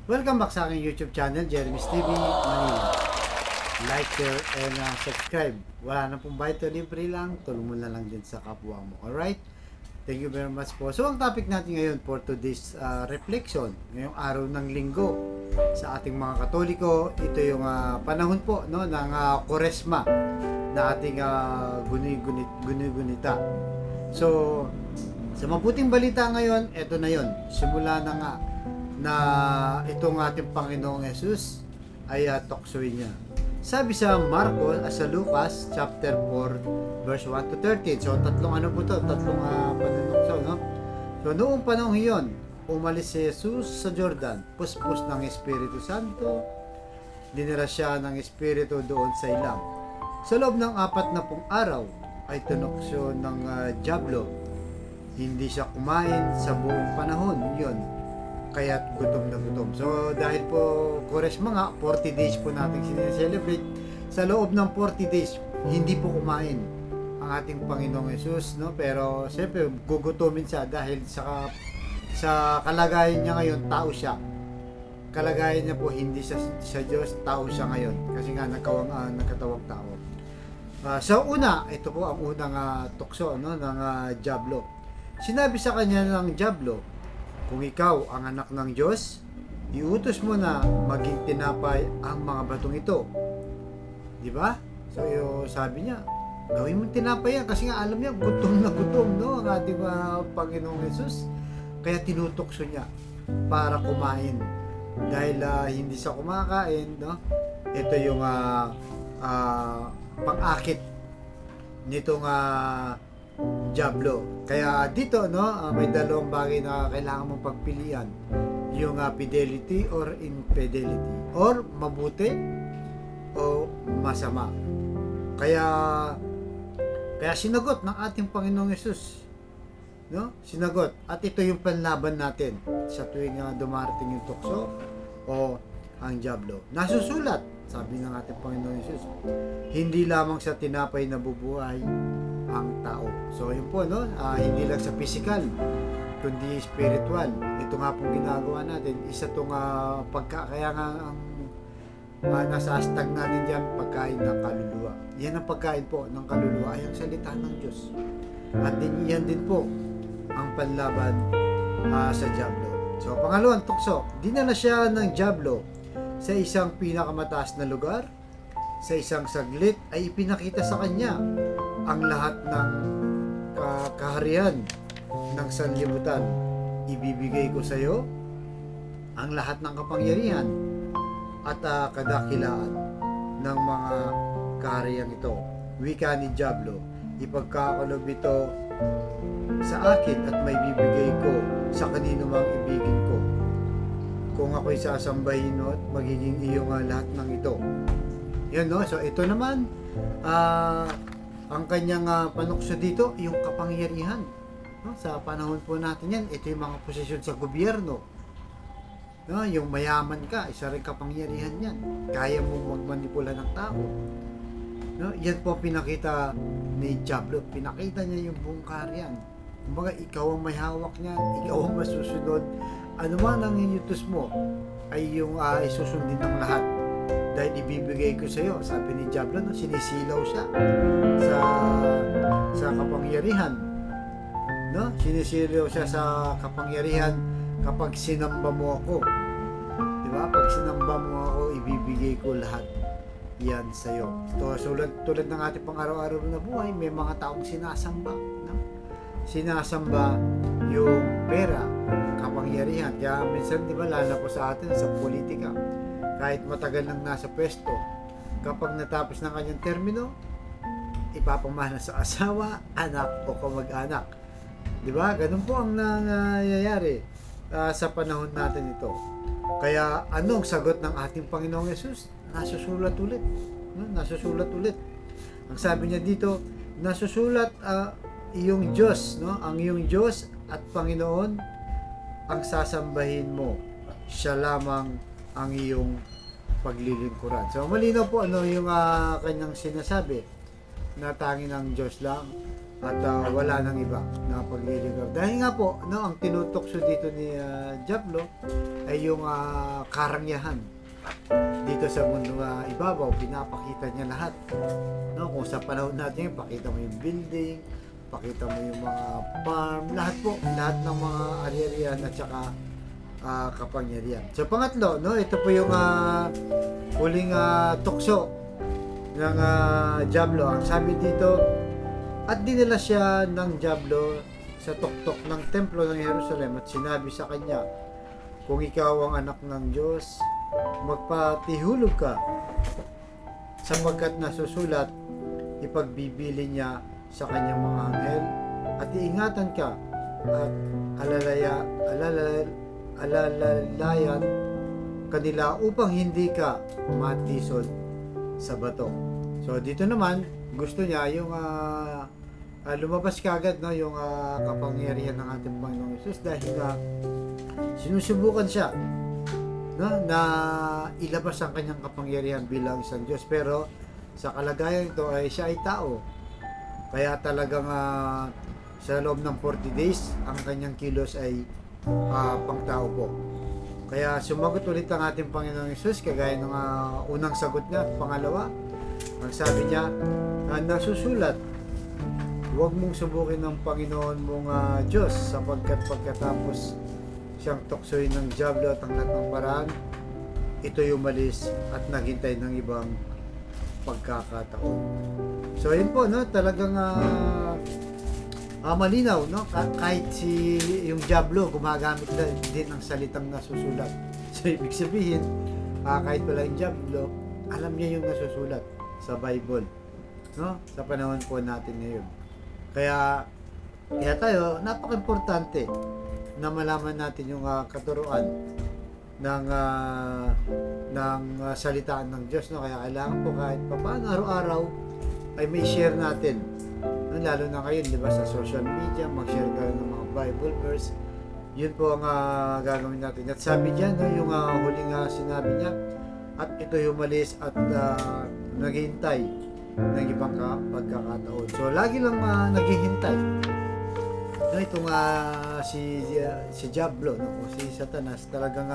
Welcome back sa aking YouTube channel, Jeremy's TV Manila. Like, share, and subscribe. Wala na pong bayad, libre lang. Tulong mo na lang din sa kapwa mo. Alright? Thank you very much po. So, ang topic natin ngayon for today's reflection, ngayong araw ng linggo, sa ating mga Katoliko, ito yung panahon po ng Koresma na ating guni-gunita. So, sa mabuting balita ngayon, ito na yon. Simula na nga na itong ating Panginoong Jesus ay tuksoin niya. Sabi sa Marcos, sa Lucas chapter 4 verse 1 to 13. So tatlong panunokso, no? So noong panahon iyon, umalis si Jesus sa Jordan, puspos ng Espiritu Santo, dinala siya ng Espiritu doon sa ilang. Sa loob ng 40 araw ay tinukso ng dyablo. Hindi siya kumain sa buong panahon yun, kaya't gutom na gutom. So dahil po Koresma nga, 40 days po natin sineselebrate. Sa loob ng 40 days, hindi po kumain ang ating Panginoong Jesus, no? Pero siyempre gugutumin siya dahil sa kalagayan niya ngayon, tao siya. Kalagayan niya po hindi siya Diyos, tao siya ngayon kasi nga nagkatawang tao. So una, ito po ang unang tukso, no, ng dyablo. Sinabi sa kanya ng dyablo, kung ikaw ang anak ng Diyos, iutos mo na maging tinapay ang mga batong ito. Di ba? So sabi niya, gawin mo tinapay yan kasi nga alam niya gutom na gutom, no, ang ating Panginoong Jesus. Kaya tinutokso niya para kumain. Dahil hindi siya kumakain, no? Ito yung pang-akit nitong dyablo. Kaya dito, no, may dalawang bagay na kailangan mong pagpilian, yung fidelity or infidelity, or mabuti o masama. Kaya sinagot ng ating Panginoong Jesus, no? Sinagot, at ito yung panlaban natin sa tuwing dumarating yung tukso o ang dyablo. Nasusulat, sabi ng ating Panginoong Jesus, hindi lamang sa tinapay nabubuhay ang tao. So yun po, no, hindi lang sa physical kundi spiritual. Ito nga pong ginagawa natin, isa tong kaya nga ang nasa hashtag natin diyan, pagkain ng kaluluwa. Yan ang pagkain po ng kaluluwa, ay ang salita ng Diyos. At yan din po ang panlaban sa dyablo. So pangalawang tukso, dinala siya ng dyablo sa isang pinakamataas na lugar. Sa isang saglit ay ipinakita sa kanya ang lahat ng kaharian ng sanlibutan. Ibibigay ko sa iyo ang lahat ng kapangyarihan at kadakilaan ng mga kaharian ito. Wika ni dyablo, ipagkakalob ito sa akin at may bibigay ko sa kanino mang ibigin ko. Kung ako'y sasambahin at magiging iyong lahat ng ito. Yan, no? So ito naman, ang kanyang panukso dito, yung kapangyarihan, no? Sa panahon po natin yan, ito yung mga posisyon sa gobyerno, no? Yung mayaman ka, isa rin kapangyarihan yan, kaya mo magmanipula ng tao, no? Yan po pinakita ni dyablo, pinakita niya yung buong kaharian. Kumbaga, ikaw ang may hawak niyan, ikaw ang masusunod, ano man ang inyutos mo ay yung isusundin ng lahat. Dahil ibibigay ko sa iyo, sabi ni dyablo, no, sinisilaw siya sa kapangyarihan, no? Sinisilaw siya sa kapangyarihan kapag sinamba mo ako. Di ba? Pag sinamba mo ako, ibibigay ko lahat yan sa iyo. So, tulad ng ating pang-araw-araw na buhay, may mga taong sinasamba, no? Sinasamba yung pera, kapangyarihan. Kaya minsan, di ba, lalo po sa atin sa politika, kahit matagal nang nasa pwesto, kapag natapos ng kanyang termino, ipapamana sa asawa, anak o kamag-anak. Di ba? Ganun po ang nangyayari sa panahon natin ito. Kaya anong sagot ng ating Panginoong Jesus? Nasusulat ulit. No? Nasusulat ulit. Ang sabi niya dito, nasusulat iyong Diyos, no? Ang iyong Diyos at Panginoon ang sasambahin mo. Siya lamang ang iyong paglilingkuran. So malinaw po ano yung kanyang sinasabi, na tanging ng Diyos lang at wala nang iba na paglilingkod. Dahil nga po, no, ang tinutokso dito ni Diablo ay yung karangyaan dito sa mundo ibabaw. Pinapakita niya lahat, no? Kung sa panahon natin, pakita mo yung building, pakita mo yung mga farm, lahat po, lahat ng mga ari-arian at saka kapangyarihan. So pangatlo, no, ito po yung huling tukso ng Diablo. Ang sabi dito, at dinala siya ng Diablo sa tuktok ng templo ng Jerusalem at sinabi sa kanya, kung ikaw ang anak ng Diyos, magpatihulog ka, sapagkat nasusulat, ipagbibili niya sa kanyang mga anghel at iingatan ka at alalayan kanila upang hindi ka matisod sa bato. So dito naman gusto niya yung lumabas kagad, no, yung kapangyarihan ng ating Panginoong Hesus dahil sinusubukan siya, no, na ilabas ang kanyang kapangyarihan bilang isang Diyos, pero sa kalagayan ito ay siya ay tao, kaya talagang sa loob ng 40 days ang kanyang kilos ay pangtao po. Kaya sumagot ulit ang ating Panginoong Hesus kagaya ng unang sagot niya at pangalawa. Ang sabi niya, nasusulat, huwag mong subukin ng Panginoon mong Diyos, sapagkat pagkatapos siyang tuksoin ng Diablo at ang lahat ng paraan, ito'y umalis at naghintay ng ibang pagkakataon. So yun po, no, talagang malinaw, no, kahit si yung Diablo gumagamit din ng salitang nasusulat. So ibig sabihin, kahit wala yung Diablo, alam niya yung nasusulat sa Bible, no, sa panahon po natin ngayon. Kaya tayo, napaka-importante na malaman natin yung katuruan ng salitaan ng Diyos, no? Kaya kailangan po kahit paano araw-araw ay may share natin, no? Lalo na ngayon, di ba, sa social media, mag-share kayo ng mga Bible verse. Yun po ang gagawin natin. At sabi diyan, no, yung huling sinabi niya, at ito'y umalis at naghihintay ng ibang pagkakataon. So lagi lang naghihintay, no, itong si Diablo, no, o si Satanas, talagang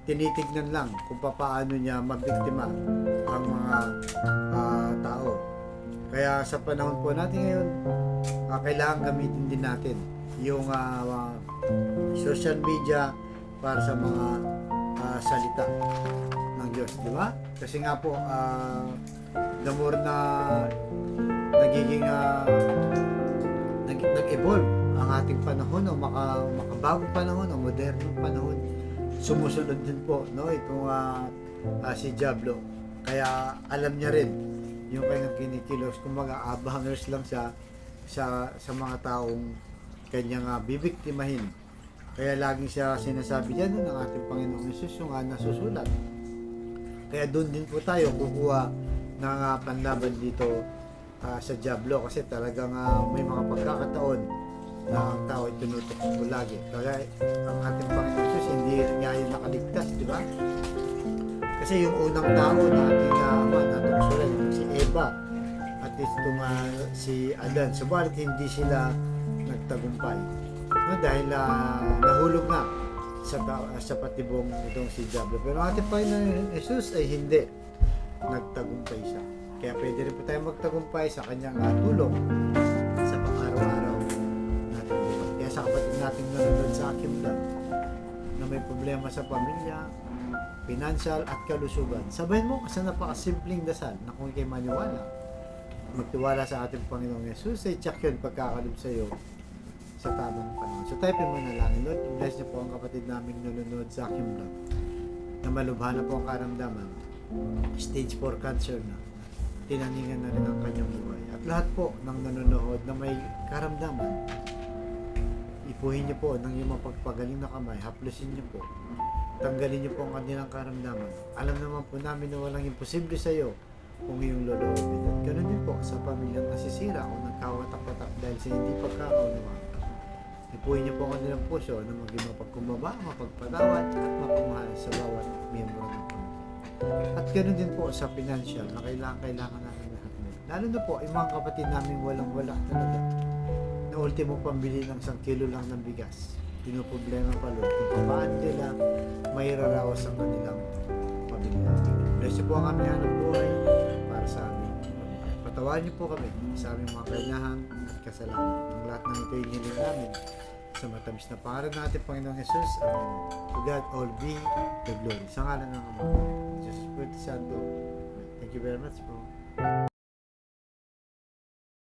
tinitignan lang kung paano niya mabiktima ang mga tao. Kaya sa panahon po natin ngayon, kailangan gamitin din natin yung social media para sa mga salita ng Diyos, di ba? Kasi nga po, the more na nagiging nag-evolve ang ating panahon, o makabagong panahon, o modernong panahon, sumusunod din po, no, itong si Diablo. Kaya alam niya rin yung kanyang kinikilos, kumbaga abangers lang siya sa mga taong kanyang bibiktimahin. Kaya laging siya sinasabi diyan ng ating Panginoong Hesus yung nasusulat. Kaya doon din po tayo kukuha ng panlaban dito sa Diablo, kasi talagang may mga pagkakataon na ang tao ay tinutok po lagi. Kaya ang ating Panginoong Hesus hindi niya yun nakaligtas, di ba? Kasi yung unang tao na ating natuksolan, si Eva at itong si Adan, subalit hindi sila nagtagumpay, no, dahil nahulog na sa patibong itong si Diablo. Pero ang ating Panginoon Hesus ay hindi nagtagumpay siya. Kaya pwede rin po tayo magtagumpay sa kanyang tulong sa pang-araw-araw natin. Kaya sa kapatid natin nanonood sa aking vlog na may problema sa pamilya, financial at kalusugan, sabayin mo kasi napakasimpleng dasal na kung ikay maniwala, magtiwala sa ating Panginoong Hesus, ay tsak yun pagkakalob sa iyo sa tamang panahon. So tayo mo na lang, Lord, bless niyo po ang kapatid namin nanonood sa aking vlog na malubha na po ang karamdaman, stage 4 cancer na, tinaningan na rin ang kanyang buhay. At lahat po ng nanonood na may karamdaman, ipuhin niyo po ng iyong mapagpagaling na kamay, haplusin niyo po, tanggalin niyo po ang kanilang karamdaman. Alam naman po namin na walang imposible sa iyo kung iyong loloobin. At ganoon din po sa pamilyang nasisira o nagkawatak-watak dahil sa hindi pagkakaunawaan. Ipuhin niyo po ang kanilang puso na maging mapagkumbaba, mapagpatawad at mapagmahal sa bawat miyembro ng pamilya. At ganoon din po sa financial na kailangan natin lahat. Lalo na po, yung mga kapatid namin walang-wala talaga. na ultimo pambili ng 1 kilo lang ng bigas. Pinoproblema pa Lord kung paano nila mairaraos ang kanilang pamilya. Bless niyo po ang aming hanap buhay para sa amin. Patawarin niyo po kami sa aming mga kainahan at kasalanan. Ang lahat ng ito hiniling namin sa matamis na pangalan natin, Panginoong Jesus. Amen. To God all be the glory. Sa ngalan ng Ama, Jesus Espiritu Santo. Thank you very much po.